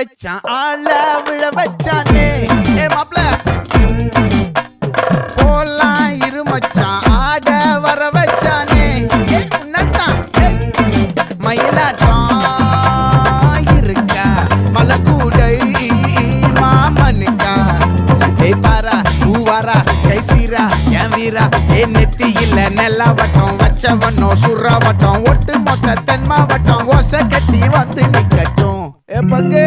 வச்சான் ஆள விழ வச்சானே ஏ மாப்ள போலாம் இருமச்சான் ஆட வர வச்சானே ஏ உன்னதான் மயிலாட்டம் இருக்கா மலக்கூடை மாமனுக்கா ஏ பாரா ஊவாரா கைசீரா என் வீரா ஏ நெத்தி இல்ல நெல்லாவட்டம் வச்சவனும் சுறாவட்டம் ஒட்டு மொத்த தென் மாவட்டம் ஓசை கட்டி வந்து நிக்கட்டும் ஏ பங்கே